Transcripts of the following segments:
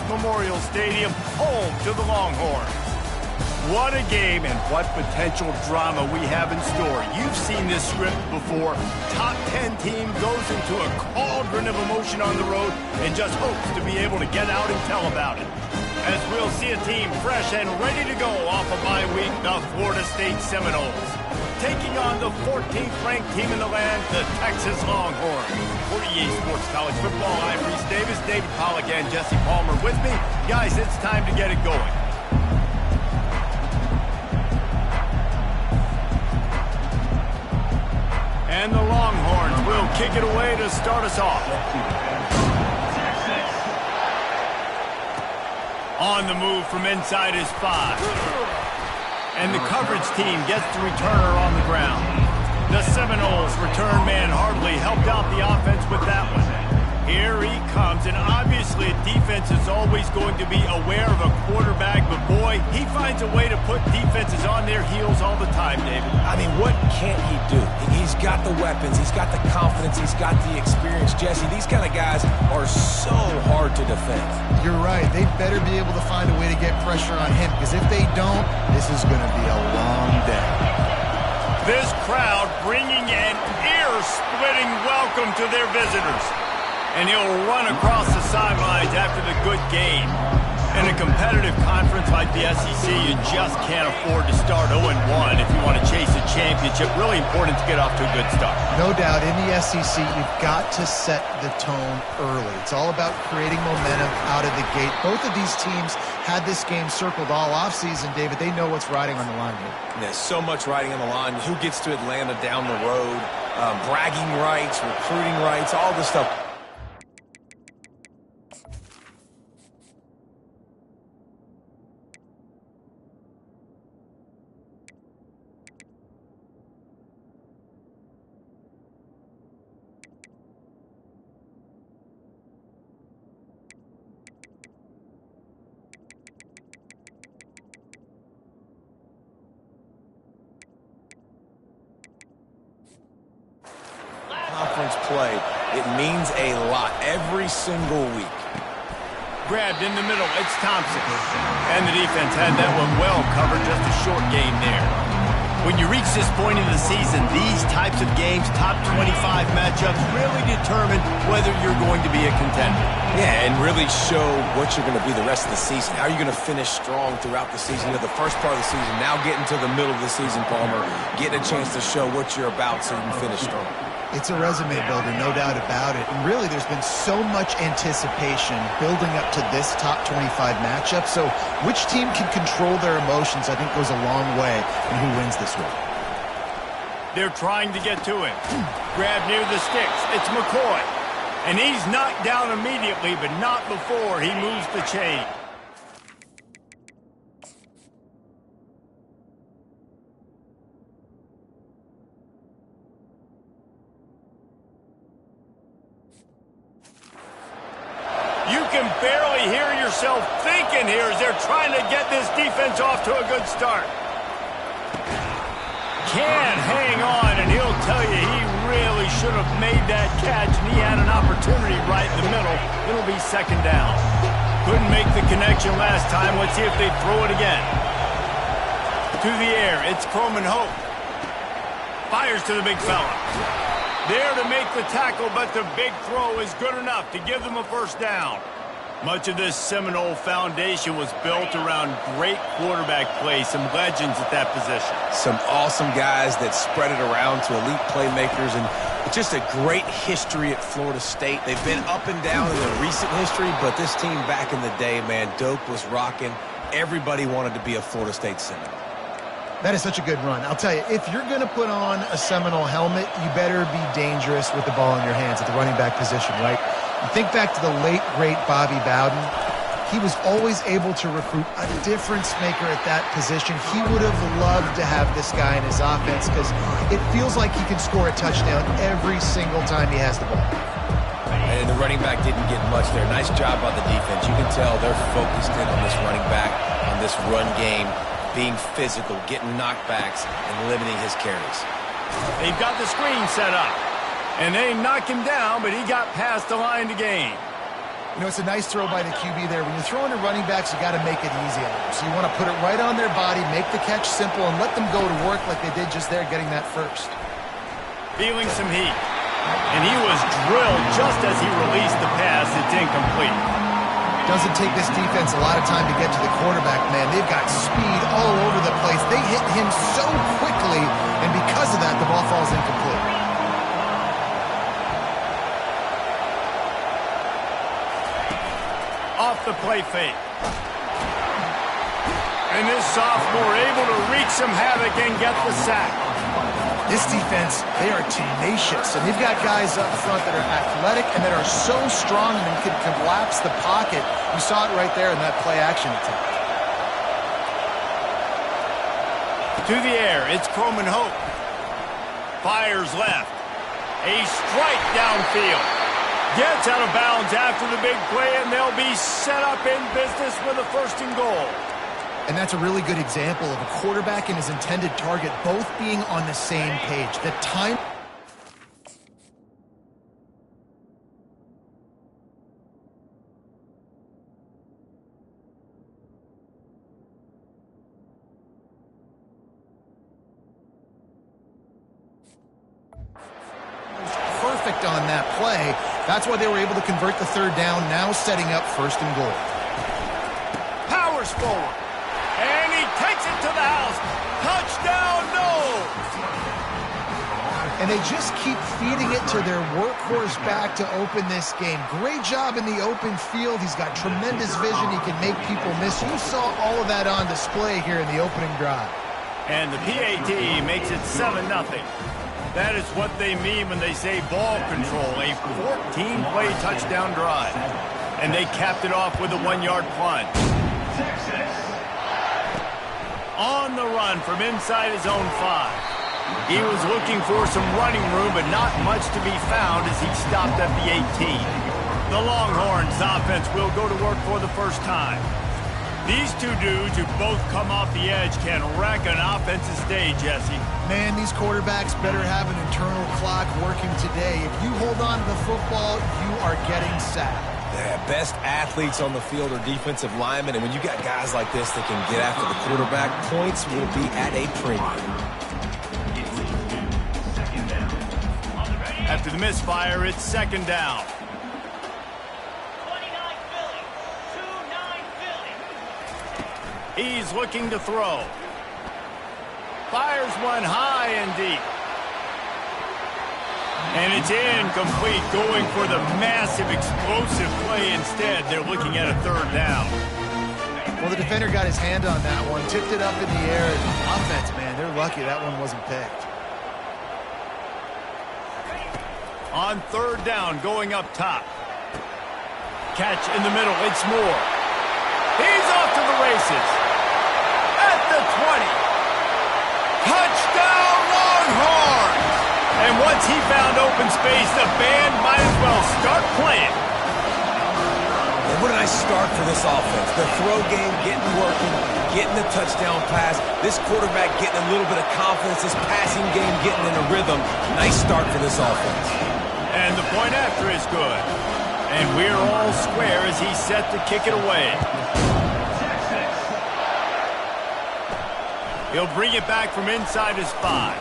Memorial Stadium, home to the Longhorns. What a game and what potential drama we have in store. You've seen this script before. Top 10 team goes into a cauldron of emotion on the road and just hopes to be able to get out and tell about it. As we'll see a team fresh and ready to go off a bye week, the Florida State Seminoles. Taking on the 14th ranked team in the land, the Texas Longhorns. For EA Sports College Football, I'm Reese Davis, David Pollack, and Jesse Palmer with me. Guys, it's time to get it going. And the Longhorns will kick it away to start us off. On the move from inside his 5. And the coverage team gets the returner on the ground. The Seminoles return man hardly helped out the offense with that one. Here he comes, and obviously defense is always going to be aware of a quarterback, but boy, he finds a way to put defenses on their heels all the time, David. I mean, what can't he do? He's got the weapons, he's got the confidence, he's got the experience. Jesse, these kind of guys are so hard to defend. You're right. They better be able to find a way to get pressure on him, because if they don't, this is going to be a long day. This crowd bringing an ear-splitting welcome to their visitors. And he'll run across the sidelines after the good game. In a competitive conference like the SEC, you just can't afford to start 0-1 if you want to chase a championship. Really important to get off to a good start. No doubt, in the SEC, you've got to set the tone early. It's all about creating momentum out of the gate. Both of these teams had this game circled all offseason, David. They know what's riding on the line here. There's so much riding on the line. Who gets to Atlanta down the road? Bragging rights, recruiting rights, all this stuff. Conference play, it means a lot every single week. Grabbed in the middle, it's Thompson. And the defense had that one well covered, just a short gain there. When you reach this point in the season, these types of games, top 25 matchups, really determine whether you're going to be a contender. Yeah, and really show what you're going to be the rest of the season. How are you going to finish strong throughout the season? You know, the first part of the season, now getting to the middle of the season, Palmer, getting a chance to show what you're about so you can finish strong. It's a resume builder, no doubt about it. And really, there's been so much anticipation building up to this top 25 matchup. So which team can control their emotions, I think, goes a long way in who wins this week. They're trying to get to him. Grab near the sticks. It's McCoy. And he's knocked down immediately, but not before he moves the chain. You can barely hear yourself thinking here as they're trying to get this defense off to a good start. Can hang on, and he'll tell you he really should have made that catch, and he had an opportunity right in the middle. It'll be second down. Couldn't make the connection last time. Let's see if they throw it again. To the air, it's Coleman Hope. Fires to the big fella. There to make the tackle, but the big throw is good enough to give them a first down. Much of this Seminole foundation was built around great quarterback play, some legends at that position. Some awesome guys that spread it around to elite playmakers, and it's just a great history at Florida State. They've been up and down in their recent history, but this team back in the day, man, Doak was rocking. Everybody wanted to be a Florida State Seminole. That is such a good run. I'll tell you, if you're going to put on a Seminole helmet, you better be dangerous with the ball in your hands at the running back position, right? You think back to the late, great Bobby Bowden. He was always able to recruit a difference maker at that position. He would have loved to have this guy in his offense because it feels like he can score a touchdown every single time he has the ball. And the running back didn't get much there. Nice job by the defense. You can tell they're focused in on this running back, on this run game, being physical, getting knockbacks, and limiting his carries. They've got the screen set up. And they knock him down, but he got past the line to gain. You know, it's a nice throw by the QB there. When you're throwing to running backs, you got to make it easy on them. So you want to put it right on their body, make the catch simple, and let them go to work like they did just there, getting that first. Feeling some heat. And he was drilled just as he released the pass. It's incomplete. Doesn't take this defense a lot of time to get to the quarterback, man. They've got speed all over the place. They hit him so quickly, and because of that, the ball falls incomplete. Off the play fake. And this sophomore able to wreak some havoc and get the sack. This defense, they are tenacious, and they've got guys up front that are athletic and that are so strong and can collapse the pocket. You saw it right there in that play-action attempt. To the air, it's Croman Hope. Fires left. A strike downfield. Gets out of bounds after the big play, and they'll be set up in business with a 1st and goal. And that's a really good example of a quarterback and his intended target both being on the same page. The time... perfect on that play. That's why they were able to convert the 3rd down, now setting up 1st and goal. Powers forward. And he takes it to the house. Touchdown, no! And they just keep feeding it to their workhorse back to open this game. Great job in the open field. He's got tremendous vision. He can make people miss. You saw all of that on display here in the opening drive. And the PAT makes it 7-0. That is what they mean when they say ball control. A 14-play touchdown drive. And they capped it off with a 1-yard plunge. On the run from inside his own 5. He was looking for some running room, but not much to be found as he stopped at the 18. The Longhorns offense will go to work for the first time. These two dudes who both come off the edge can wreck an offensive day, Jesse. Man, these quarterbacks better have an internal clock working today. If you hold on to the football, you are getting sacked. Yeah, best athletes on the field are defensive linemen, and when you got guys like this that can get after the quarterback, points will be at a premium. After the misfire, it's 2nd down. 29 Philly. He's looking to throw. Fires one high and deep. And it's incomplete, going for the massive explosive play instead. They're looking at a 3rd down. Well, the defender got his hand on that one, tipped it up in the air. Offense, man, they're lucky that one wasn't picked. On 3rd down, going up top. Catch in the middle, it's Moore. He's off to the races. At the 20. Touchdown, Longhorns! And once he found open space, the band might as well start playing. And what a nice start for this offense. The throw game getting working, getting the touchdown pass. This quarterback getting a little bit of confidence. This passing game getting in a rhythm. Nice start for this offense. And the point after is good. And we're all square as he's set to kick it away. He'll bring it back from inside his 5.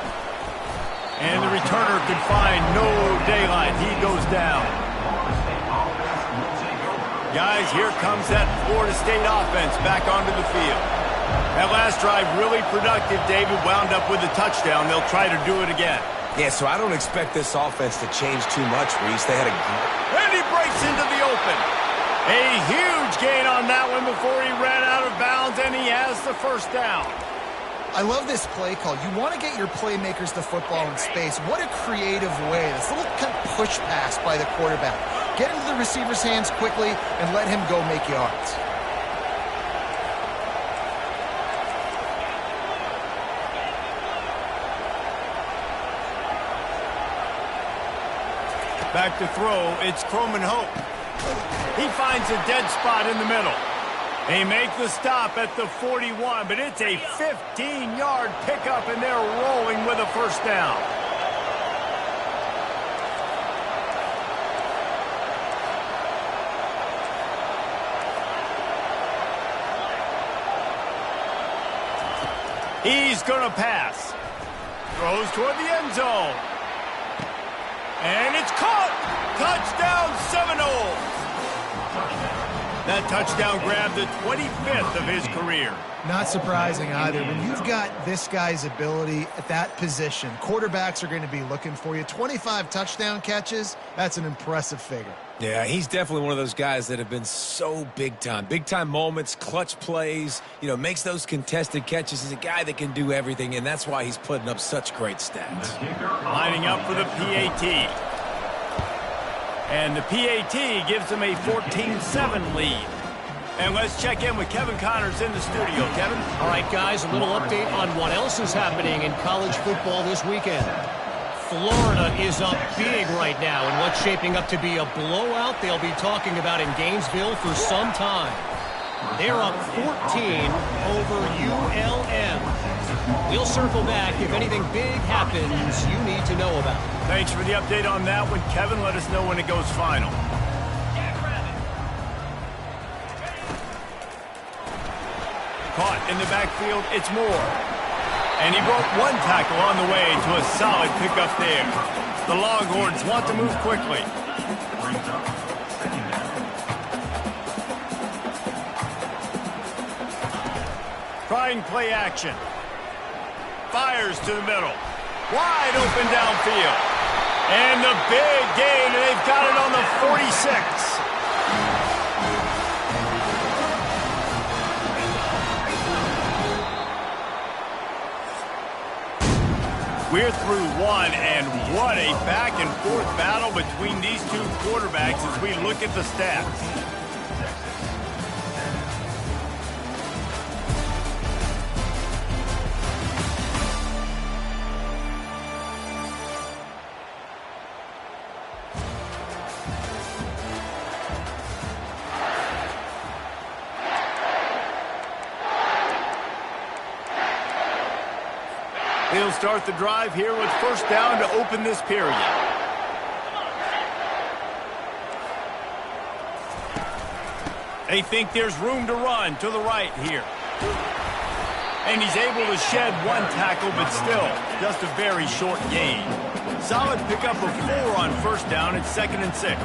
And the returner could find no daylight. He goes down. Guys, here comes that Florida State offense back onto the field. That last drive really productive. David wound up with a touchdown. They'll try to do it again. Yeah, so I don't expect this offense to change too much, Reese. They had a... And he breaks into the open. A huge gain on that one before he ran out of bounds, and he has the 1st down. I love this play call. You want to get your playmakers the football in space. What a creative way. This little kind of push pass by the quarterback. Get into the receiver's hands quickly and let him go make yards. Back to throw, it's Croman Hope. He finds a dead spot in the middle. They make the stop at the 41, but it's a 15-yard pickup, and they're rolling with a 1st down. He's going to pass. Throws toward the end zone. And it's caught. Touchdown Seminoles. That touchdown grabbed the 25th of his career. Not surprising either. When you've got this guy's ability at that position, quarterbacks are going to be looking for you. 25 touchdown catches, that's an impressive figure. Yeah, he's definitely one of those guys that have been so big time. Big time moments, clutch plays, makes those contested catches. He's a guy that can do everything, and that's why he's putting up such great stats. Lining up for the PAT. And the PAT gives them a 14-7 lead. And let's check in with Kevin Connors in the studio. Kevin? All right, guys, a little update on what else is happening in college football this weekend. Florida is up big right now in what's shaping up to be a blowout they'll be talking about in Gainesville for some time. They're up 14 over ULM. We'll circle back if anything big happens you need to know about. Thanks for the update on that one, Kevin. Let us know when it goes final. Caught in the backfield, it's Moore. And he broke one tackle on the way to a solid pickup there. The Longhorns want to move quickly. Trying play action. Fires to the middle. Wide open downfield. And the big gain, and they've got it on the 46. We're through one, and what a back-and-forth battle between these two quarterbacks as we look at the stats. He'll start the drive here with first down to open this period. They think there's room to run to the right here. And he's able to shed one tackle, but still, just a very short gain. Solid pickup of 4 on first down at 2nd and 6.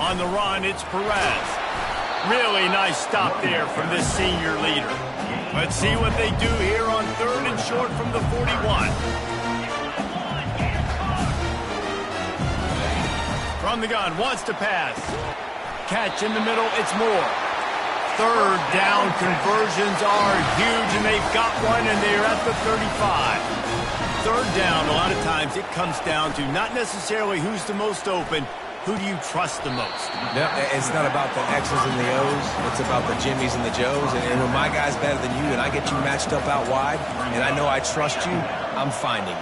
On the run, it's Perez. Really nice stop there from this senior leader. Let's see what they do here on 3rd and short from the 41. From the gun, wants to pass. Catch in the middle, it's Moore. 3rd down conversions are huge, and they've got one, and they're at the 35. 3rd down, a lot of times it comes down to not necessarily who's the most open, who do you trust the most? No, it's not about the X's and the O's. It's about the Jimmies and the Joes. And when my guy's better than you and I get you matched up out wide and I know I trust you, I'm finding you.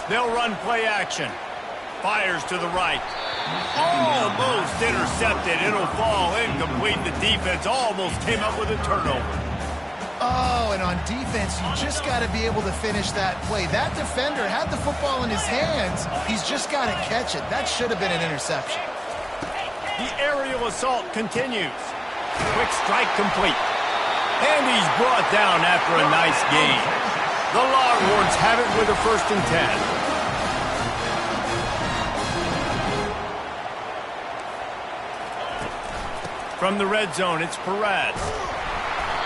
They'll run play action. Fires to the right. Almost intercepted. It'll fall incomplete. The defense almost came up with a turnover. Oh, and on defense, you just got to be able to finish that play. That defender had the football in his hands. He's just got to catch it. That should have been an interception. The aerial assault continues. Quick strike complete. And he's brought down after a nice gain. The Longhorns have it with a 1st and 10. From the red zone, it's Perez.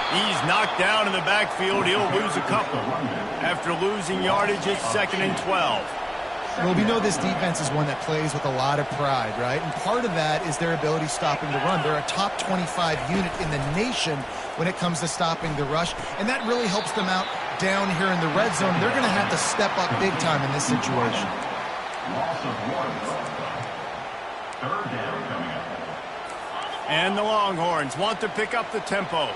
He's knocked down in the backfield. He'll lose a couple. After losing yardage, it's 2nd and 12. Well, we know this defense is one that plays with a lot of pride, right? And part of that is their ability stopping the run. They're a top 25 unit in the nation when it comes to stopping the rush, and that really helps them out down here in the red zone. They're going to have to step up big time in this situation. And the Longhorns want to pick up the tempo.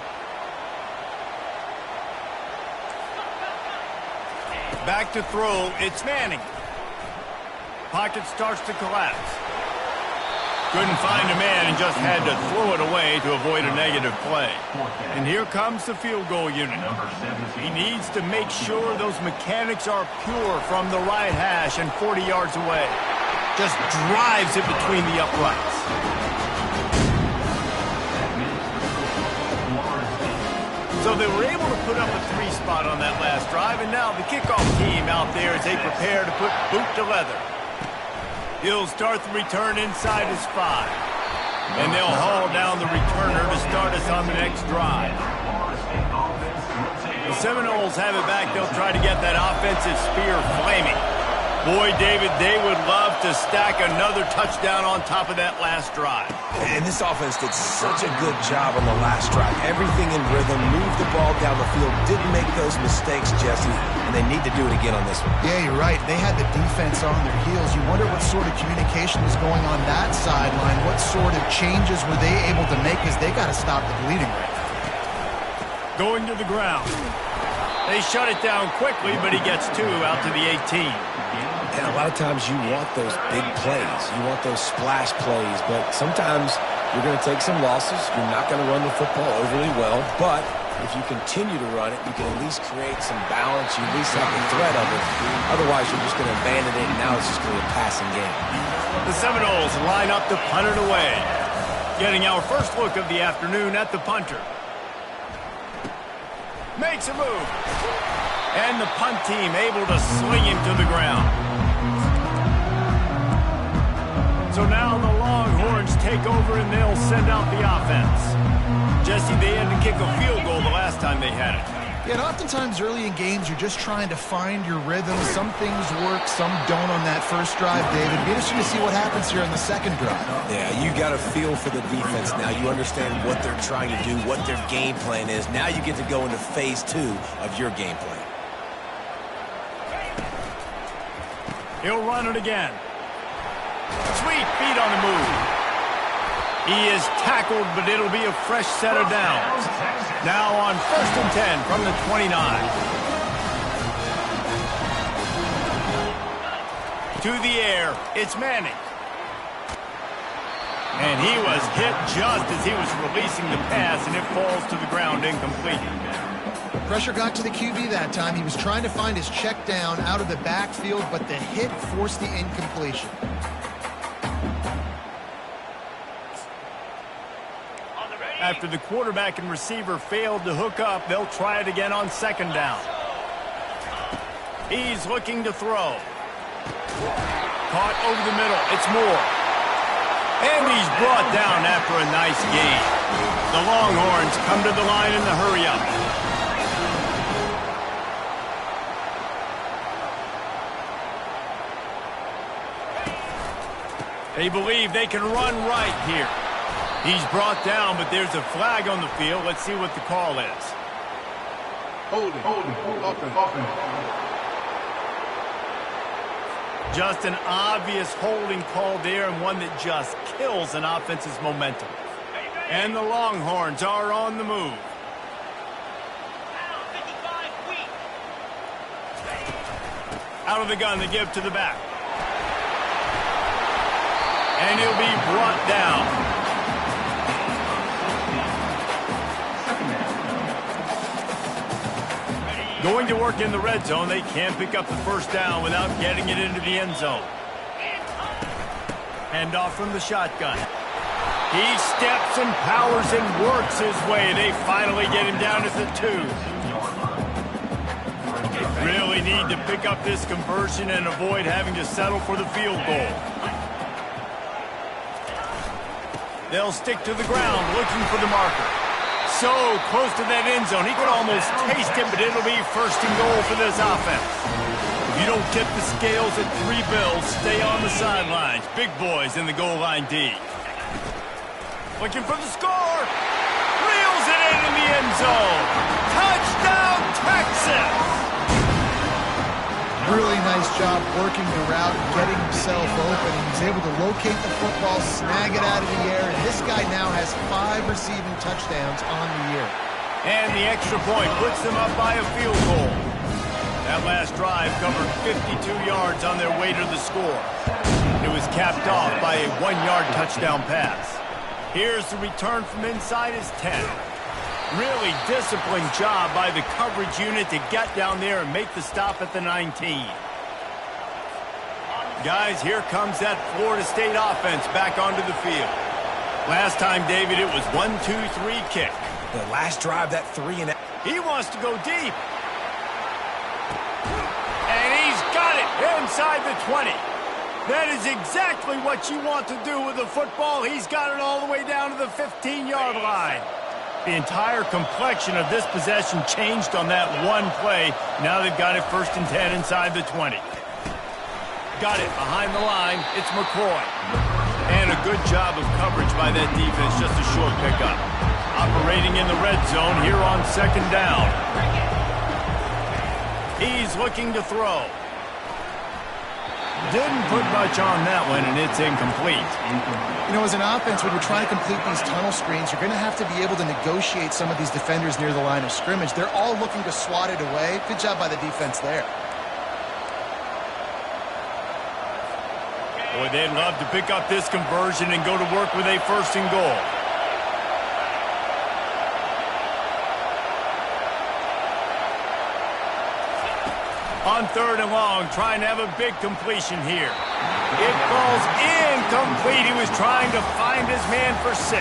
Back to throw, it's Manning. Pocket starts to collapse. Couldn't find a man and just had to throw it away to avoid a negative play. And here comes the field goal unit. He needs to make sure those mechanics are pure from the right hash and 40 yards away. Just drives it between the uprights. So they were able to put up a 3 spot on that last drive, and now the kickoff team out there as they prepare to put boot to leather. He'll start the return inside his 5. And they'll haul down the returner to start us on the next drive. The Seminoles have it back. They'll try to get that offensive spear flaming. Boy, David, they would love to stack another touchdown on top of that last drive. And this offense did such a good job on the last drive. Everything in rhythm, moved the ball down the field, didn't make those mistakes, Jesse, and they need to do it again on this one. Yeah, you're right. They had the defense on their heels. You wonder what sort of communication was going on that sideline. What sort of changes were they able to make as they got to stop the bleeding right now. Going to the ground. They shut it down quickly, but he gets 2 out to the 18. And a lot of times you want those big plays. You want those splash plays. But sometimes you're going to take some losses. You're not going to run the football overly well. But if you continue to run it, you can at least create some balance. You at least have the threat of it. Otherwise, you're just going to abandon it, and now it's just going to be a passing game. The Seminoles line up to punt it away. Getting our first look of the afternoon at the punter. Makes a move. And the punt team able to sling him to the ground. So now the Longhorns take over and they'll send out the offense. Jesse, they had to kick a field goal the last time they had it. Yeah, and oftentimes early in games, you're just trying to find your rhythm. Some things work, some don't on that first drive, David. It'd be interesting to see what happens here on the second drive. Yeah, you got a feel for the defense now. You understand what they're trying to do, what their game plan is. Now you get to go into phase 2 of your game plan. He'll run it again. Sweet feet on the move. He is tackled, but it'll be a fresh set of downs. Now on 1st and 10 from the 29. To the air, it's Manning. And he was hit just as he was releasing the pass, and it falls to the ground incomplete. Pressure got to the QB that time. He was trying to find his check down out of the backfield, but the hit forced the incompletion. After the quarterback and receiver failed to hook up, they'll try it again on 2nd down. He's looking to throw. Caught over the middle. It's Moore. And he's brought down after a nice gain. The Longhorns come to the line in the hurry-up. They believe they can run right here. He's brought down, but there's a flag on the field. Let's see what the call is. Holding, offense. Just an obvious holding call there, and one that just kills an offense's momentum. And the Longhorns are on the move. Out of the gun, they give to the back. And he'll be brought down. Going to work in the red zone. They can't pick up the first down without getting it into the end zone. Hand off from the shotgun. He steps and powers and works his way. They finally get him down at the 2. Really need to pick up this conversion and avoid having to settle for the field goal. They'll stick to the ground looking for the marker. So close to that end zone. He could almost taste it, but it'll be 1st and goal for this offense. If you don't tip the scales at 3 bills, stay on the sidelines. Big boys in the goal line D. Looking for the score. Reels it in the end zone. Touchdown, Texas! Really nice job working the route and getting himself open. He's able to locate the football, snag it out of the air, and this guy now has 5 receiving touchdowns on the year. And the extra point puts them up by a field goal. That last drive covered 52 yards on their way to the score. It was capped off by a 1-yard touchdown pass. Here's the return from inside his 10. Really disciplined job by the coverage unit to get down there and make the stop at the 19. Guys, here comes that Florida State offense back onto the field. Last time, David, it was 1-2-3 kick. The last drive, that 3 and He wants to go deep. And he's got it inside the 20. That is exactly what you want to do with the football. He's got it all the way down to the 15-yard line. The entire complexion of this possession changed on that one play. Now they've got it 1st and 10 inside the 20. Got it behind the line. It's McCoy. And a good job of coverage by that defense. Just a short pickup. Operating in the red zone here on 2nd down. He's looking to throw. Didn't put much on that one, and it's incomplete. You know, as an offense, when you're trying to complete these tunnel screens, you're going to have to be able to negotiate some of these defenders near the line of scrimmage. They're all looking to swat it away. Good job by the defense there. Boy, they'd love to pick up this conversion and go to work with a 1st and goal. On 3rd and long, trying to have a big completion here. It falls incomplete. He was trying to find his man for 6.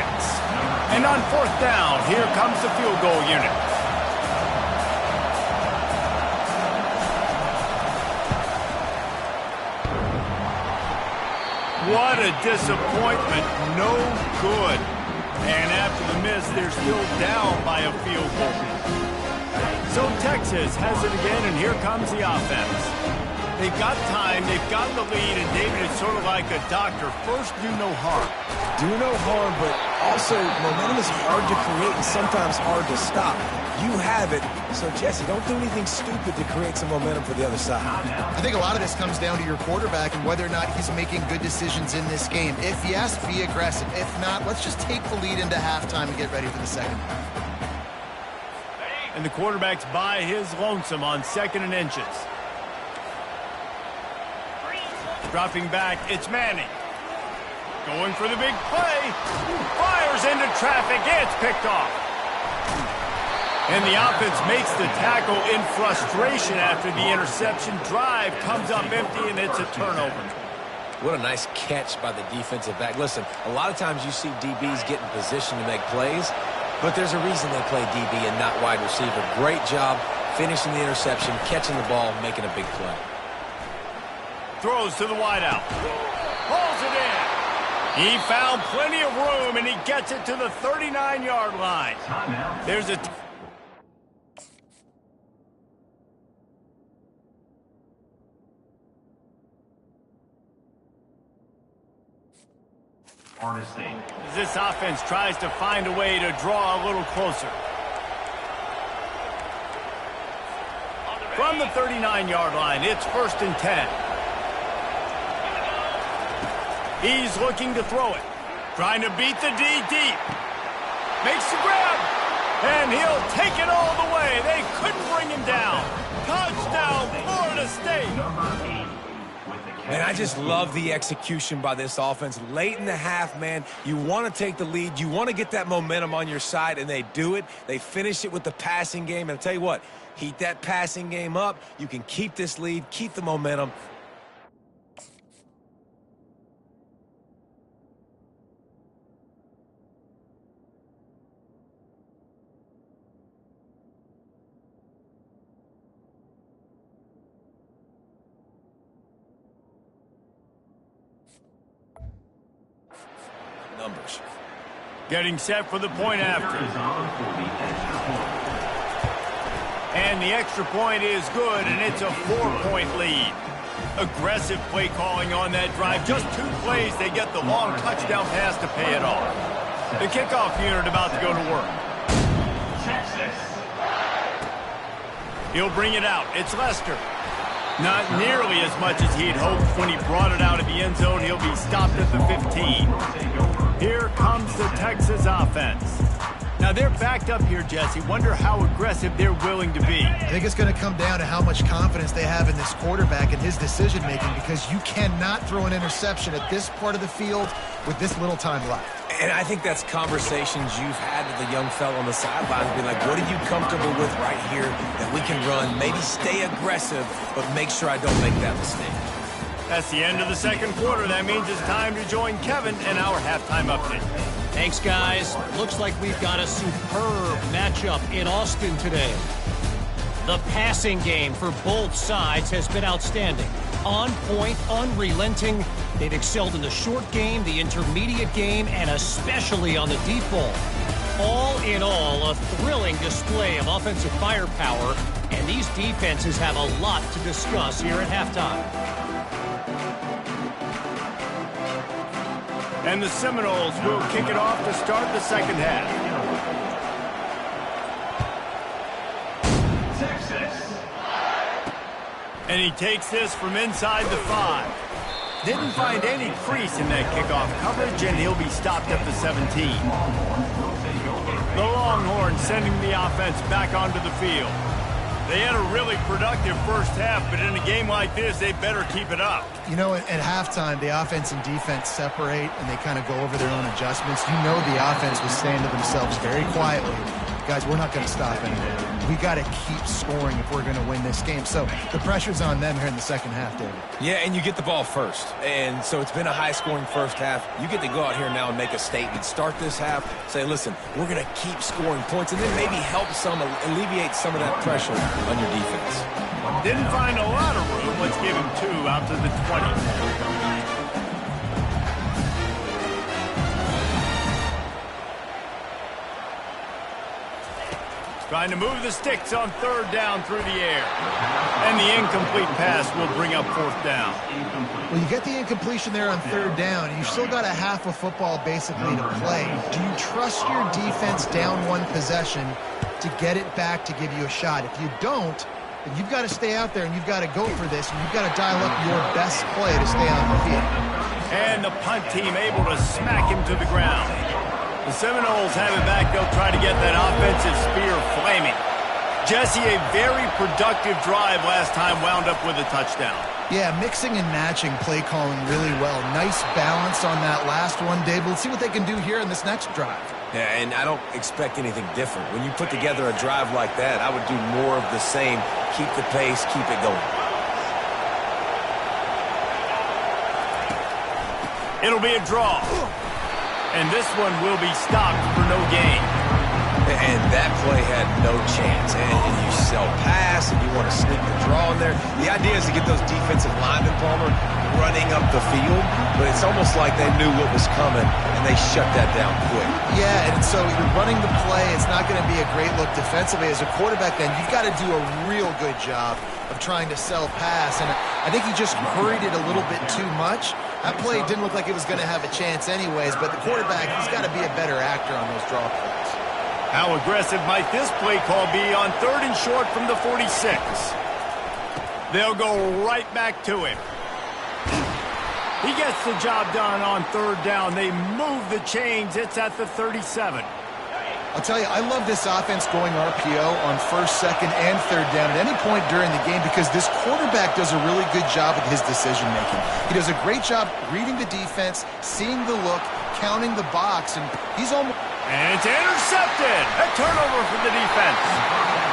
And on 4th down, here comes the field goal unit. What a disappointment. No good. And after the miss, they're still down by a field goal. So Texas has it again, and here comes the offense. They've got time, they've got the lead, and David, it's sort of like a doctor. First, do no harm. Do no harm, but also momentum is hard to create and sometimes hard to stop. You have it, so Jesse, don't do anything stupid to create some momentum for the other side. I think a lot of this comes down to your quarterback and whether or not he's making good decisions in this game. If yes, be aggressive. If not, let's just take the lead into halftime and get ready for the second half. And the quarterback's by his lonesome on 2nd and inches. Dropping back, it's Manning. Going for the big play. Fires into traffic. It's picked off. And the offense makes the tackle in frustration after the interception. Drive comes up empty, and it's a turnover. What a nice catch by the defensive back. Listen, a lot of times you see DBs get in position to make plays, but there's a reason they play DB and not wide receiver. Great job finishing the interception, catching the ball, making a big play. Throws to the wideout. Pulls it in. He found plenty of room, and he gets it to the 39-yard line. There's a... This offense tries to find a way to draw a little closer. From the 39-yard line, it's 1st and 10. He's looking to throw it. Trying to beat the D deep. Makes the grab. And he'll take it all the way. They couldn't bring him down. Touchdown, Florida State. Man, I just love the execution by this offense. Late in the half, man, you want to take the lead. You want to get that momentum on your side, and they do it. They finish it with the passing game. And I'll tell you what, heat that passing game up. You can keep this lead, keep the momentum. Numbers. Getting set for the point after. And the extra point is good, and it's a 4-point lead. Aggressive play calling on that drive. Just 2 plays, they get the long touchdown pass to pay it off. The kickoff unit about to go to work. He'll bring it out. It's Lester. Not nearly as much as he'd hoped when he brought it out of the end zone. He'll be stopped at the 15. Here comes the Texas offense. Now, they're backed up here, Jesse. Wonder how aggressive they're willing to be. I think it's going to come down to how much confidence they have in this quarterback and his decision-making, because you cannot throw an interception at this part of the field with this little time left. And I think that's conversations you've had with the young fellow on the sidelines. Be like, what are you comfortable with right here that we can run? Maybe stay aggressive, but make sure I don't make that mistake. That's the end of the second quarter. That means it's time to join Kevin and our halftime update. Thanks, guys. Looks like we've got a superb matchup in Austin today. The passing game for both sides has been outstanding. On point, unrelenting. They've excelled in the short game, the intermediate game, and especially on the deep ball. All in all, a thrilling display of offensive firepower, and these defenses have a lot to discuss here at halftime. And the Seminoles will kick it off to start the second half. And he takes this from inside the 5. Didn't find any crease in that kickoff coverage, and he'll be stopped at the 17. The Longhorns sending the offense back onto the field. They had a really productive first half, but in a game like this, they better keep it up. You know, at halftime, the offense and defense separate, and they kind of go over their own adjustments. You know the offense was saying to themselves very quietly, guys, we're not going to stop anymore. We got to keep scoring if we're going to win this game. So the pressure's on them here in the second half, David. Yeah, and you get the ball first. And so it's been a high-scoring first half. You get to go out here now and make a statement. Start this half, say, listen, we're going to keep scoring points, and then maybe help alleviate some of that pressure on your defense. Didn't find a lot of room. Let's give him 2 out to the 20. Trying to move the sticks on third down through the air. And the incomplete pass will bring up fourth down. Well, you get the incompletion there on third down. You've still got a half of football basically to play. Do you trust your defense down one possession to get it back to give you a shot? If you don't, then you've got to stay out there and you've got to go for this. And you've got to dial up your best play to stay on the field. And the punt team able to smack him to the ground. The Seminoles have it back. They'll try to get that offensive spear flaming. Jesse, a very productive drive last time, wound up with a touchdown. Yeah, mixing and matching play calling really well. Nice balance on that last one, Dave. Let's see what they can do here in this next drive. Yeah, and I don't expect anything different. When you put together a drive like that, I would do more of the same. Keep the pace, keep it going. It'll be a draw. And this one will be stopped for no gain. And that play had no chance. And you sell pass, and you want to sneak the draw in there. The idea is to get those defensive linemen, Palmer, running up the field. But it's almost like they knew what was coming, and they shut that down quick. Yeah, and so you're running the play. It's not going to be a great look defensively. As a quarterback, then, you've got to do a real good job of trying to sell pass. And I think he just hurried it a little bit too much. That play didn't look like it was going to have a chance anyways, but the quarterback, he's got to be a better actor on those draw plays. How aggressive might this play call be on third and short from the 46? They'll go right back to him. He gets the job done on third down. They move the chains. It's at the 37. I'll tell you, I love this offense going RPO on first, second, and third down at any point during the game because this quarterback does a really good job with his decision-making. He does a great job reading the defense, seeing the look, counting the box, and he's almost... And it's intercepted. A turnover for the defense.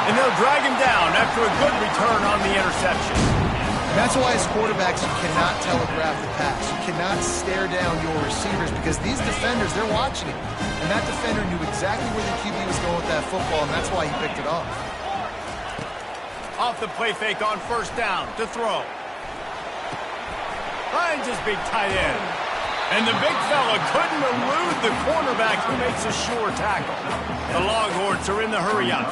And they'll drag him down after a good return on the interception. That's why as quarterbacks, you cannot telegraph the pass. You cannot stare down your receivers because these defenders, they're watching it. And that defender knew exactly where the QB was going with that football, and that's why he picked it off. Off the play fake on first down to throw. Finds his big tight end. And the big fella couldn't elude the cornerback who makes a sure tackle. The Longhorns are in the hurry-up.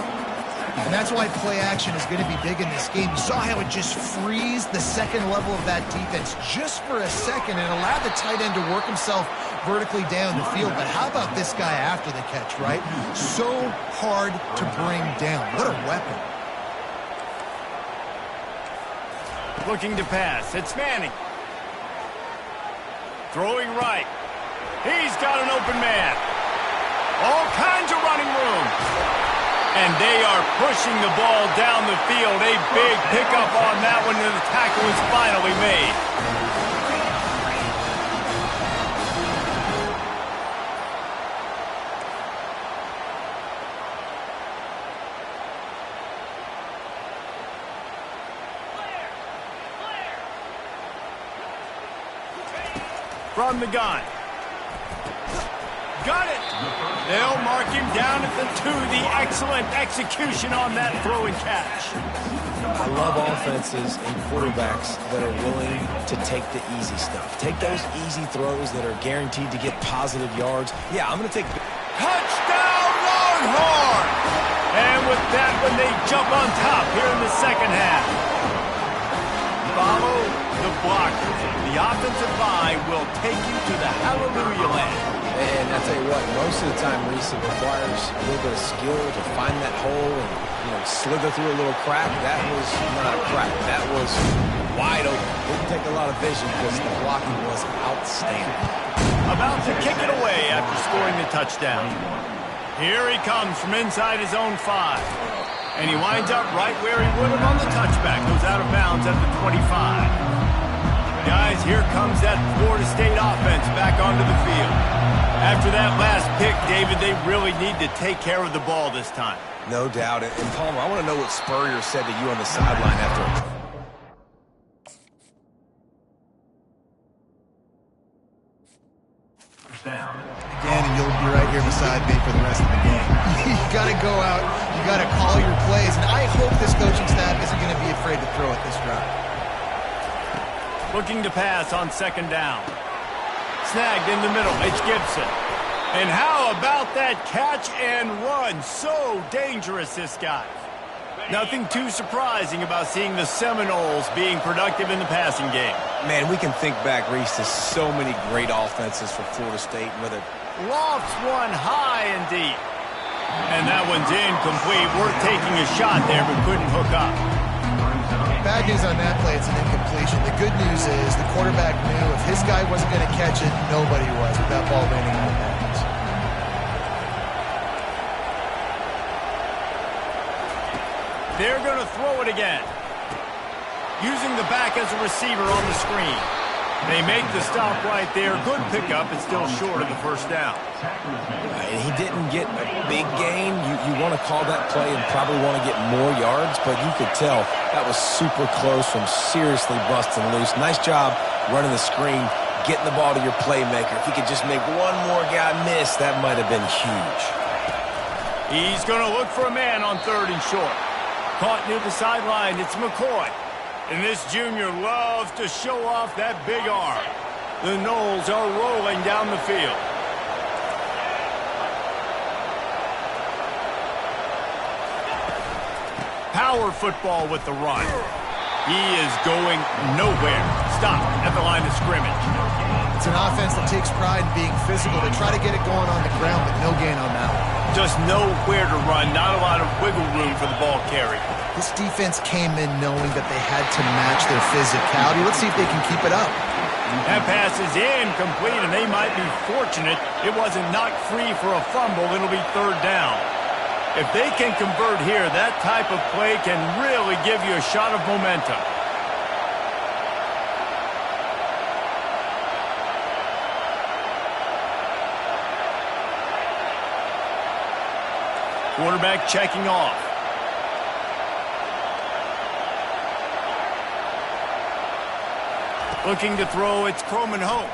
And that's why play action is going to be big in this game. You saw how it just frees the second level of that defense just for a second and allowed the tight end to work himself vertically down the field. But how about this guy after the catch, right? So hard to bring down. What a weapon. Looking to pass. It's Manning. Throwing right. He's got an open man. All kinds of running room. And they are pushing the ball down the field. A big pickup on that one, and the tackle is finally made. From the gun. got it. They'll mark him down at the 2. The excellent execution on that throw and catch. I love offenses and quarterbacks that are willing to take the easy stuff. Take those easy throws that are guaranteed to get positive yards. Yeah, I'm going to take... Touchdown, Longhorn! And with that one, they jump on top here in the second half. Follow the blockers. The offensive line will take you to the hallelujah land. And I tell you what, most of the time, Reese, it requires a little bit of skill to find that hole and, slither through a little crack. That was not a crack. That was wide open. Didn't take a lot of vision because the blocking was outstanding. About to kick it away after scoring the touchdown. Here he comes from inside his own 5. And he winds up right where he would have on the touchback. Goes out of bounds at the 25. Guys, here comes that Florida State offense back onto the field. After that last pick, David, they really need to take care of the ball this time. No doubt. And Palmer, I want to know what Spurrier said to you on the sideline after. Again, and you'll be right here beside me for the rest of the game. You got to go out. You got to call your plays. And I hope this coaching staff isn't going to be afraid to throw it this drive. Looking to pass on second down. Snagged in the middle. It's Gibson. And how about that catch and run? So dangerous, this guy. Nothing too surprising about seeing the Seminoles being productive in the passing game. Man, we can think back, Reese, to so many great offenses for Florida State, whether Lofts one high and deep. And that one's incomplete. Worth taking a shot there, but couldn't hook up. Bad news on that play, it's an incompletion. The good news is the quarterback knew if his guy wasn't going to catch it, nobody was with that ball landing on the bounds. They're going to throw it again. Using the back as a receiver on the screen. They make the stop right there. Good pickup. It's still short of the first down. And he didn't get a big gain. You want to call that play and probably want to get more yards, but you could tell that was super close from seriously busting loose. Nice job running the screen, getting the ball to your playmaker. If he could just make one more guy miss, that might have been huge. He's going to look for a man on 3rd and short. Caught near the sideline. It's McCoy. And this junior loves to show off that big arm. The Noles are rolling down the field. Power football with the run. He is going nowhere. Stopped at the line of scrimmage. It's an offense that takes pride in being physical. They try to get it going on the ground, but no gain on that one. Just nowhere to run. Not a lot of wiggle room for the ball carrier. This defense came in knowing that they had to match their physicality. Let's see if they can keep it up. That pass is incomplete, and they might be fortunate it wasn't knocked free for a fumble. It'll be 3rd down. If they can convert here, that type of play can really give you a shot of momentum. Quarterback checking off. Looking to throw, it's Croman Hope.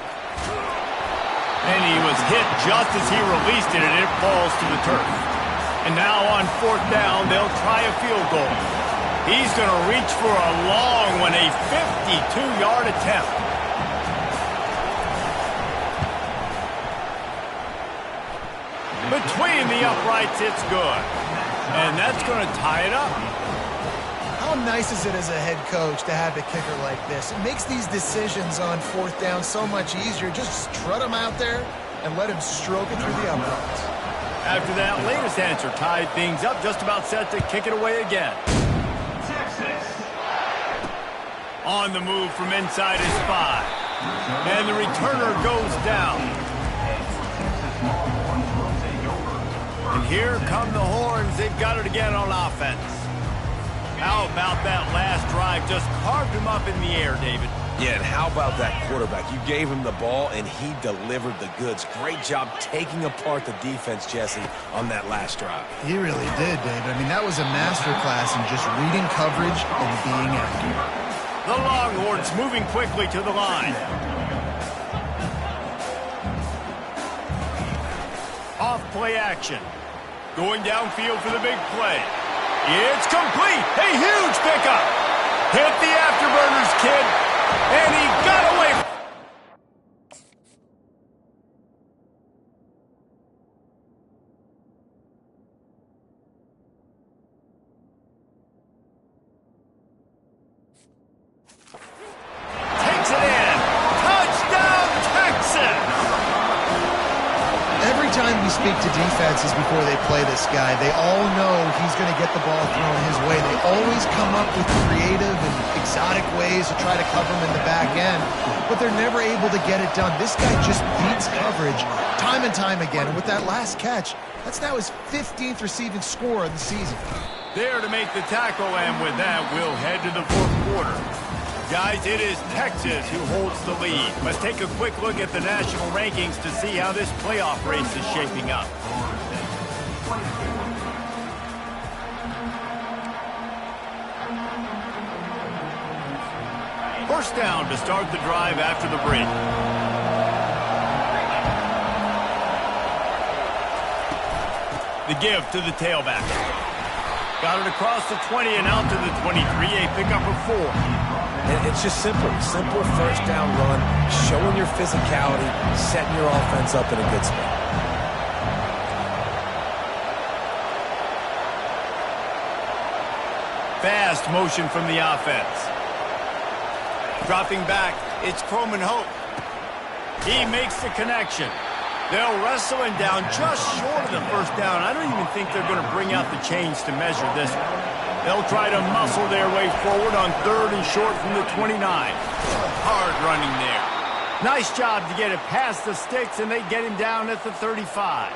And he was hit just as he released it, and it falls to the turf. And now on 4th down, they'll try a field goal. He's going to reach for a long one, a 52-yard attempt. Between the uprights, it's good. And that's going to tie it up. How nice is it as a head coach to have a kicker like this? It makes these decisions on 4th down so much easier. Just strut him out there and let him stroke it through the uprights. After that latest answer tied things up, just about set to kick it away again. On the move from inside his 5. And the returner goes down. And here come the Horns. They've got it again on offense. How about that last drive? Just carved him up in the air, David. Yeah, and how about that quarterback? You gave him the ball, and he delivered the goods. Great job taking apart the defense, Jesse, on that last drive. He really did, David. I mean, that was a masterclass in just reading coverage and being accurate. The Longhorns moving quickly to the line. Off play action. Going downfield for the big play. It's complete. A huge pickup. Hit the afterburners, kid. And he got away. Takes it in. Touchdown, Texans. Every time we speak to defenses before they play this guy, they all know he's going to get the ball thrown his way. They always come up with creative and exotic ways to try to cover him in the back end, but they're never able to get it done. This guy just beats coverage time and time again, and with that last catch, that's now his 15th receiving score of the season. There to make the tackle, and with that, we'll head to the fourth quarter. Guys, it is Texas who holds the lead. Let's take a quick look at the national rankings to see how this playoff race is shaping up. First down to start the drive after the break. The give to the tailback. Got it across the 20 and out to the 23, a pickup of 4. And it's just simple first down run, showing your physicality, setting your offense up in a good spot. Fast motion from the offense. Dropping back, it's Croman Hope. He makes the connection. They'll wrestle him down just short of the first down. I don't even think they're going to bring out the chains to measure this one. They'll try to muscle their way forward on 3rd and short from the 29. Hard running there. Nice job to get it past the sticks, and they get him down at the 35.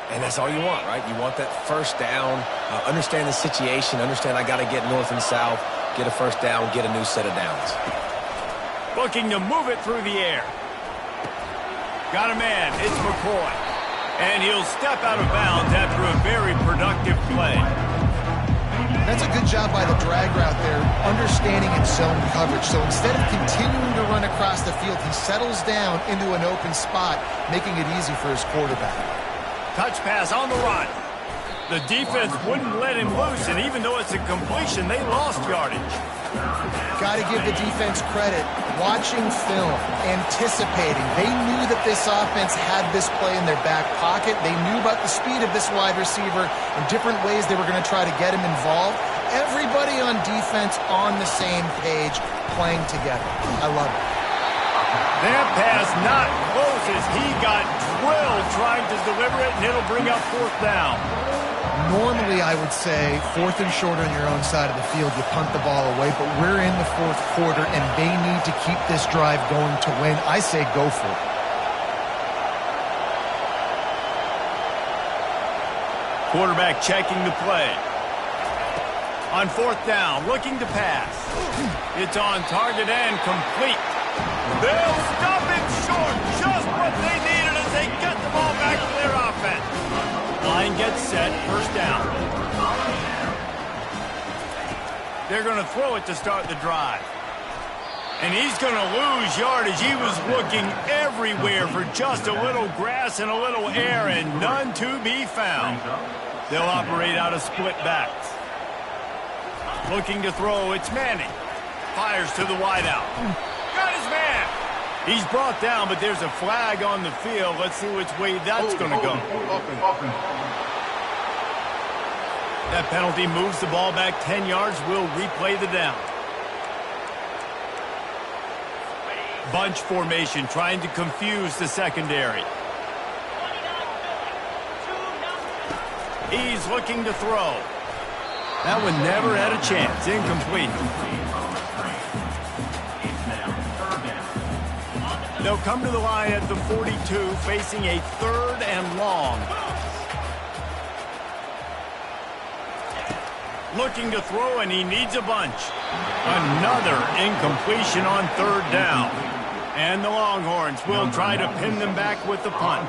And that's all you want, right? You want that first down, understand the situation, understand I got to get north and south, get a first down, get a new set of downs. Looking to move it through the air. Got a man, it's McCoy. And he'll step out of bounds after a very productive play. That's a good job by the drag route there, understanding its zone coverage. So instead of continuing to run across the field, he settles down into an open spot, making it easy for his quarterback. Touch pass on the run. The defense wouldn't let him loose, and even though it's a completion, they lost yardage. Got to give the defense credit. Watching film, anticipating. They knew that this offense had this play in their back pocket. They knew about the speed of this wide receiver and different ways they were going to try to get him involved. Everybody on defense on the same page, playing together. I love it. That pass not close as he got drilled trying to deliver it, and it'll bring up 4th down. Normally, I would say 4th and short on your own side of the field, you punt the ball away, but we're in the 4th quarter, and they need to keep this drive going to win. I say go for it. Quarterback checking the play. On 4th down, looking to pass. It's on target and complete. They'll stop it short, just what they needed as they get the ball back to their offense. Line gets set, first down. They're going to throw it to start the drive. And he's going to lose yardage. He was looking everywhere for just a little grass and a little air, and none to be found. They'll operate out of split backs. Looking to throw, it's Manning. Fires to the wideout. Got his man. He's brought down, but there's a flag on the field. Let's see which way that's going to go. That penalty moves the ball back 10 yards. We'll replay the down. Bunch formation, trying to confuse the secondary. He's looking to throw. That one never had a chance. Incomplete. They'll come to the line at the 42, facing a 3rd and long. Looking to throw, and he needs a bunch. Another incompletion on 3rd down. And the Longhorns will try to pin them back with the punt.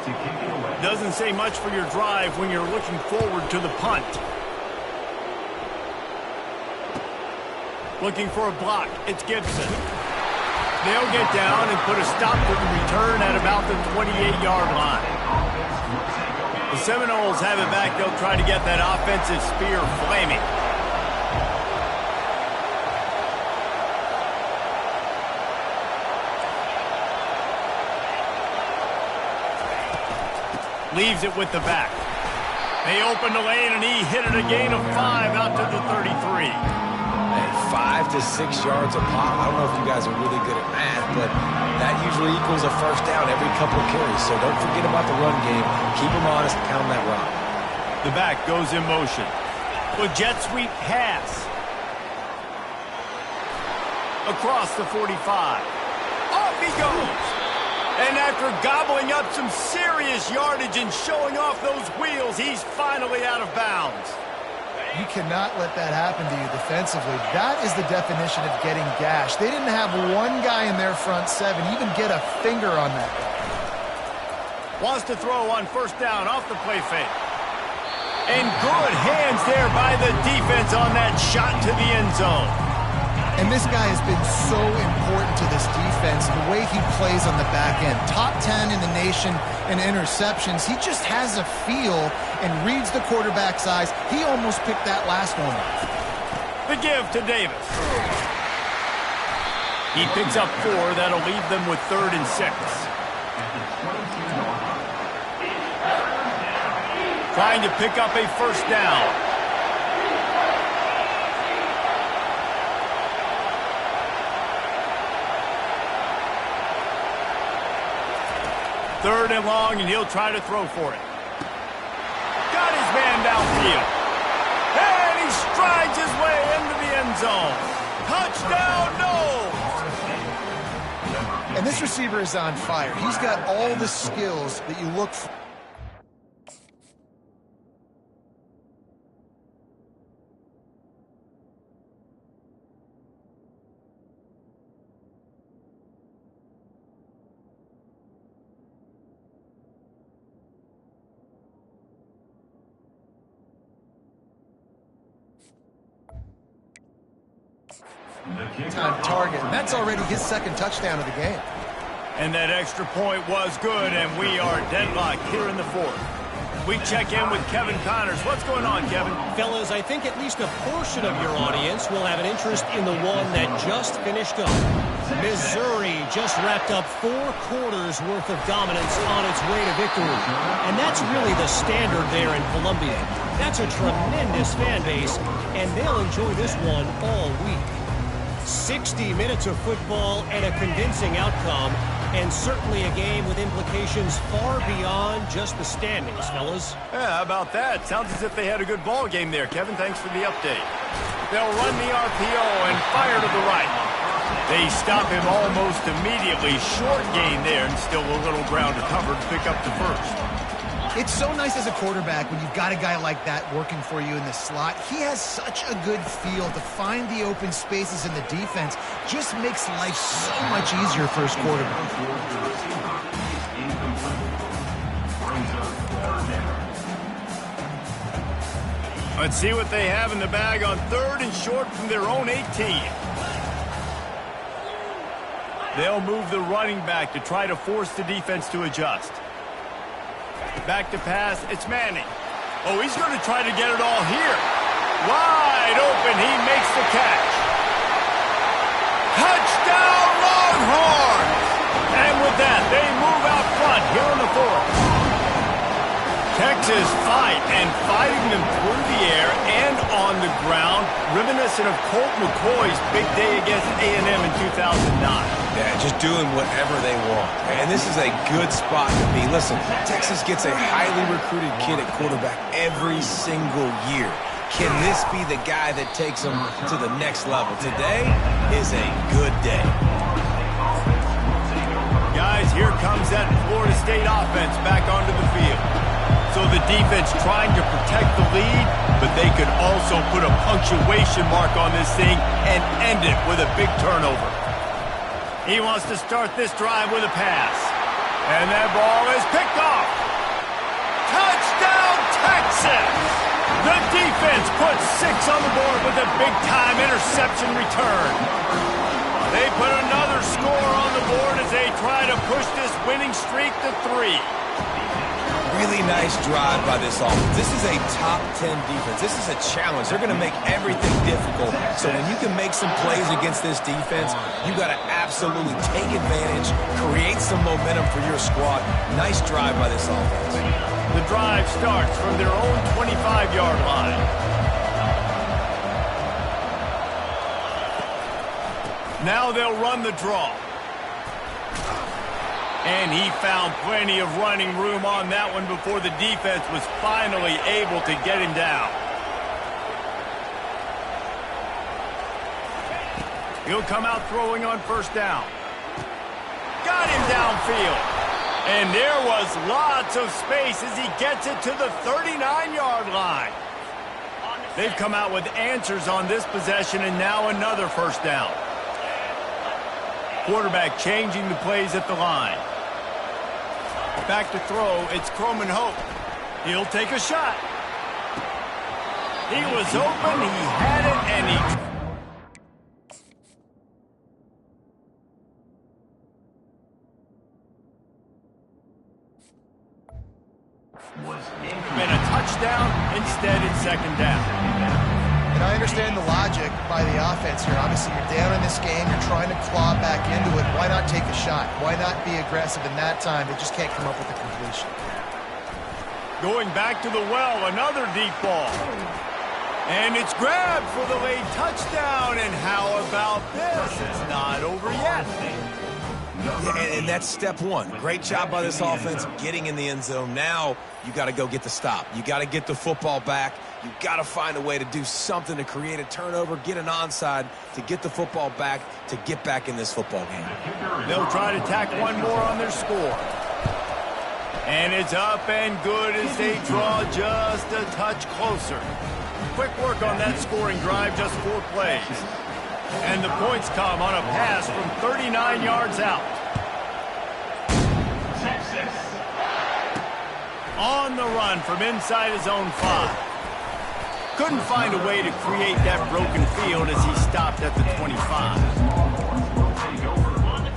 Doesn't say much for your drive when you're looking forward to the punt. Looking for a block. It's Gibson. They'll get down and put a stop to the return at about the 28-yard line. The Seminoles have it back. They'll try to get that offensive spear flaming. Leaves it with the back. They open the lane, and he hit it a gain of 5 out to the 33. Hey, 5 to 6 yards a pop. I don't know if you guys are really good at math, but that usually equals a first down every couple of carries. So don't forget about the run game. Keep them honest and pound that rock. The back goes in motion. With jet sweep pass. Across the 45. Off he goes. And after gobbling up some serious yardage and showing off those wheels, he's finally out of bounds. You cannot let that happen to you defensively. That is the definition of getting gashed. They didn't have one guy in their front seven even get a finger on that guy. Wants to throw on first down off the play fake. And good hands there by the defense on that shot to the end zone. And this guy has been so important to this defense, the way he plays on the back end. Top 10 in the nation in interceptions. He just has a feel and reads the quarterback's eyes. He almost picked that last one. The give to Davis. He picks up 4. That'll leave them with 3rd and 6. Trying to pick up a first down. Third and long, and he'll try to throw for it. Got his man downfield. And he strides his way into the end zone. Touchdown, no! And this receiver is on fire. He's got all the skills that you look for. Time target. That's already his 2nd touchdown of the game. And that extra point was good, and we are deadlocked here in the 4th. We check in with Kevin Connors. What's going on, Kevin? Fellas, I think at least a portion of your audience will have an interest in the one that just finished up. Missouri just wrapped up 4 quarters worth of dominance on its way to victory. And that's really the standard there in Columbia. That's a tremendous fan base, and they'll enjoy this one all week. 60 minutes of football and a convincing outcome, and certainly a game with implications far beyond just the standings, fellas. Yeah, how about that? Sounds as if they had a good ball game there, Kevin. Thanks for the update. They'll run the RPO and fire to the right. They stop him almost immediately. Short gain there, and still a little ground to cover to pick up the first. It's so nice as a quarterback when you've got a guy like that working for you in the slot. He has such a good feel to find the open spaces in the defense. Just makes life so much easier for his quarterback. Let's see what they have in the bag on 3rd and short from their own 18. They'll move the running back to try to force the defense to adjust. Back to pass, it's Manning. Oh, he's going to try to get it all here. Wide open, he makes the catch. Touchdown, Longhorns! And with that, they move out front here in the 4th. Texas fighting them through the air and on the ground, reminiscent of Colt McCoy's big day against A&M in 2009. Yeah, just doing whatever they want. And this is a good spot to be. Listen, Texas gets a highly recruited kid at quarterback every single year. Can this be the guy that takes them to the next level? Today is a good day. Guys, here comes that Florida State offense back onto the field. So the defense trying to protect the lead, but they could also put a punctuation mark on this thing and end it with a big turnover. He wants to start this drive with a pass. And that ball is picked off. Touchdown, Texas! The defense puts 6 on the board with a big-time interception return. They put another score on the board as they try to push this winning streak to 3. Really nice drive by this offense. This is a top 10 defense. This is a challenge. They're going to make everything difficult. So when you can make some plays against this defense, you got to absolutely take advantage, create some momentum for your squad. Nice drive by this offense. The drive starts from their own 25-yard line. Now they'll run the draw. And he found plenty of running room on that one before the defense was finally able to get him down. He'll come out throwing on first down. Got him downfield. And there was lots of space as he gets it to the 39-yard line. They've come out with answers on this possession, and now another first down. Quarterback changing the plays at the line. Back to throw, it's Croman Hope. He'll take a shot. He was open, he had it, and he... been a touchdown, instead it's second down. And I understand the logic by the offense here. Obviously, you're down in this game. You're trying to claw back into it. Why not take a shot? Why not be aggressive in that time? They just can't come up with a completion. Going back to the well, another deep ball. And it's grabbed for the late touchdown. And how about this? It's not over yet. Yeah, and that's step one. Great job by this offense getting in the end zone. Now you got to go get the stop. You got to get the football back. You got to find a way to do something to create a turnover, get an onside, to get the football back, to get back in this football game. They'll try to tack one more on their score. And it's up and good as they draw just a touch closer. Quick work on that scoring drive, just 4 plays. And the points come on a pass from 39 yards out. On the run from inside his own 5. Couldn't find a way to create that broken field as he stopped at the 25.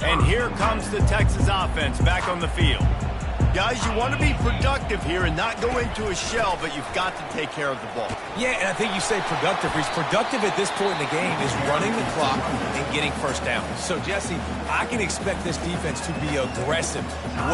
And here comes the Texas offense back on the field. Guys, you want to be productive here and not go into a shell, but you've got to take care of the ball. Yeah, and I think you say productive. He's productive at this point in the game is running the clock and getting first down. So, Jesse, I can expect this defense to be aggressive,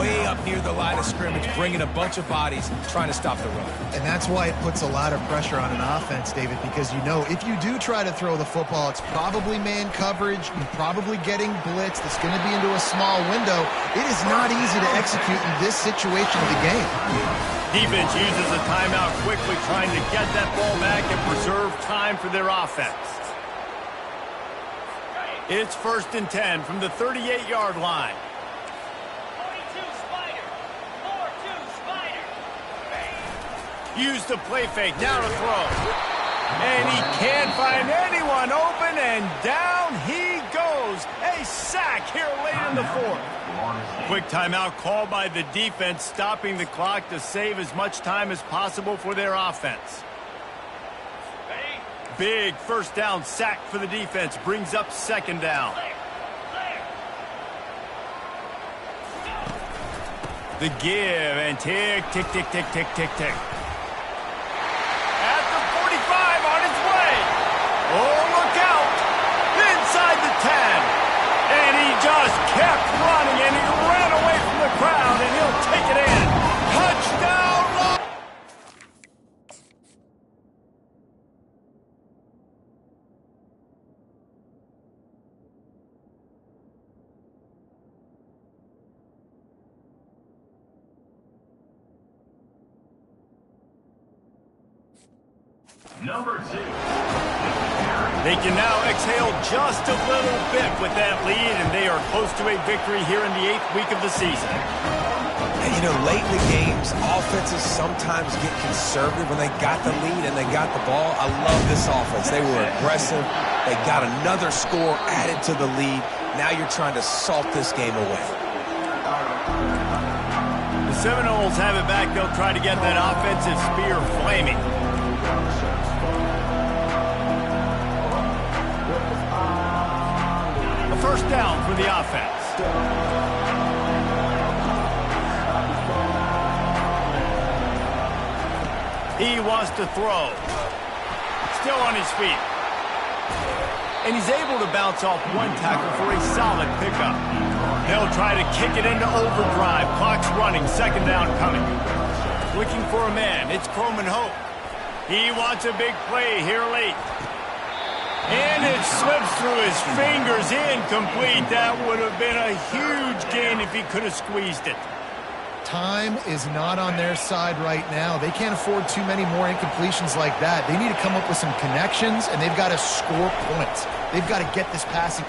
way up near the line of scrimmage, bringing a bunch of bodies, trying to stop the run. And that's why it puts a lot of pressure on an offense, David, because you know if you do try to throw the football, it's probably man coverage, you're probably getting blitzed, it's going to be into a small window. It is not easy to execute in this situation of the game. Defense uses a timeout quickly, trying to get that ball back and preserve time for their offense. It's 1st and 10 from the 38-yard line. 42 Spider. 4-2 Spider. Use the play fake, now to throw. And he can't find anyone open, and down he goes. A sack here late in the 4th. Quick timeout called by the defense, stopping the clock to save as much time as possible for their offense. Big first down sack for the defense, brings up 2nd down. The give and tick, tick, tick, tick, tick, tick, tick. At the 45 on its way. Oh, look out. Inside the 10. And he just kept running, and he ran away from the crowd, and he'll take it in. Touchdown! Number 2. They can now exhale just a little bit with that lead, and they are close to a victory here in the 8th week of the season. And, you know, late in the games, offenses sometimes get conservative when they got the lead and they got the ball. I love this offense. They were aggressive. They got another score added to the lead. Now you're trying to salt this game away. The Seminoles have it back. They'll try to get that offensive spear flaming. First down for the offense. He wants to throw. Still on his feet. And he's able to bounce off one tackle for a solid pickup. They'll try to kick it into overdrive. Clock's running. Second down coming. Looking for a man. It's Croman Hope. He wants a big play here late. And it slips through his fingers. Incomplete. That would have been a huge gain if he could have squeezed it. Time is not on their side right now. They can't afford too many more incompletions like that. They need to come up with some connections, and they've got to score points. They've got to get this passing.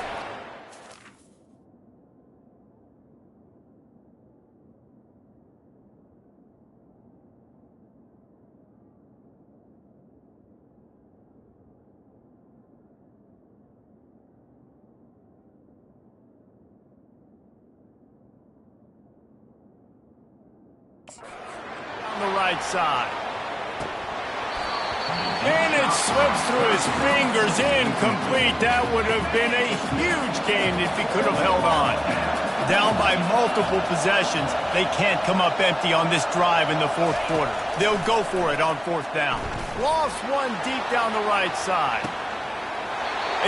On the right side. And it slips through his fingers. Incomplete. That would have been a huge gain if he could have held on. Down by multiple possessions. They can't come up empty on this drive in the fourth quarter. They'll go for it on fourth down. Lost one deep down the right side.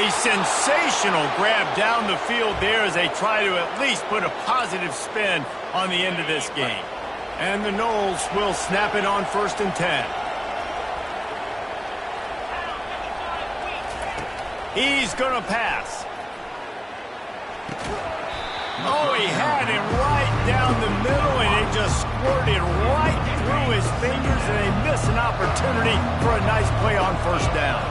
A sensational grab down the field there as they try to at least put a positive spin on the end of this game. And the Noles will snap it on 1st and 10. He's going to pass. Oh, he had it right down the middle, and it just squirted right through his fingers, and they miss an opportunity for a nice play on 1st down.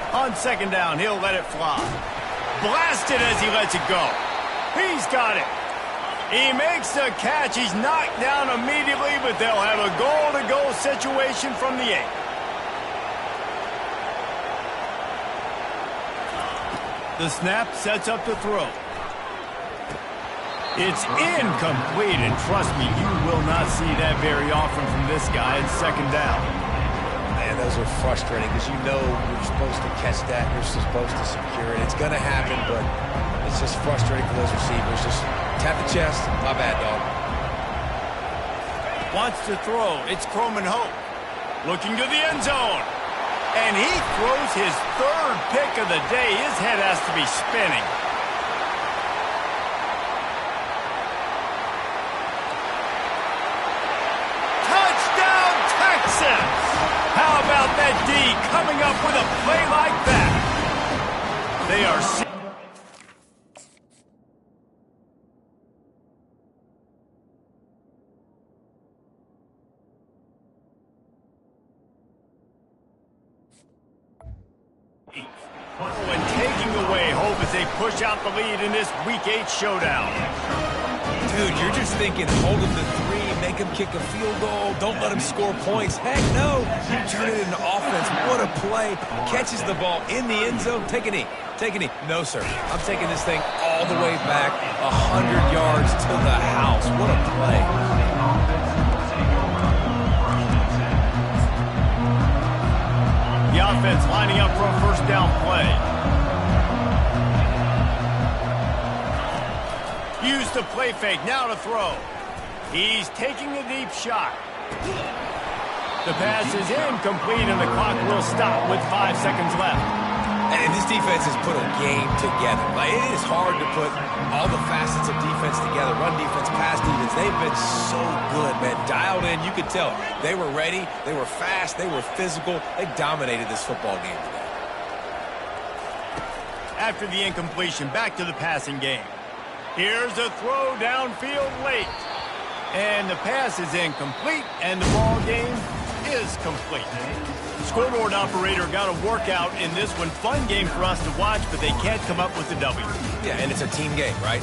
On 2nd down, he'll let it fly. Blasted as he lets it go. He's got it. He makes the catch. He's knocked down immediately, but they'll have a goal-to-go situation from the 8. The snap sets up the throw. It's incomplete, and trust me, you will not see that very often from this guy at 2nd down. Man, those are frustrating because you know you're supposed to catch that. You're supposed to secure it. It's going to happen, but it's just frustrating for those receivers. Just tap the chest. My bad, dog. Wants to throw. It's Croman Hope. Looking to the end zone. And he throws his 3rd pick of the day. His head has to be spinning. Touchdown, Texas! How about that D coming up with a play like that? They are... and taking away hope as they push out the lead in this Week 8 showdown. Dude, you're just thinking, hold him to 3, make him kick a field goal, don't let him score points. Heck no, you turn it into offense. What a play. Catches the ball in the end zone. Take a knee. Take a knee. No, sir. I'm taking this thing all the way back 100 yards to the house. What a play. The offense lining up for a 1st down play. Use the play fake, now to throw. He's taking a deep shot. The pass is incomplete, and the clock will stop with 5 seconds left. And this defense has put a game together. Like, it is hard to put all the facets of defense together. Run defense, pass defense. They've been so good, man. Dialed in, you could tell. They were ready. They were fast. They were physical. They dominated this football game today. After the incompletion, back to the passing game. Here's a throw downfield late. And the pass is incomplete, and the ball game is complete. Scoreboard operator got a workout in this one. Fun game for us to watch, but they can't come up with the W. Yeah, and it's a team game, right?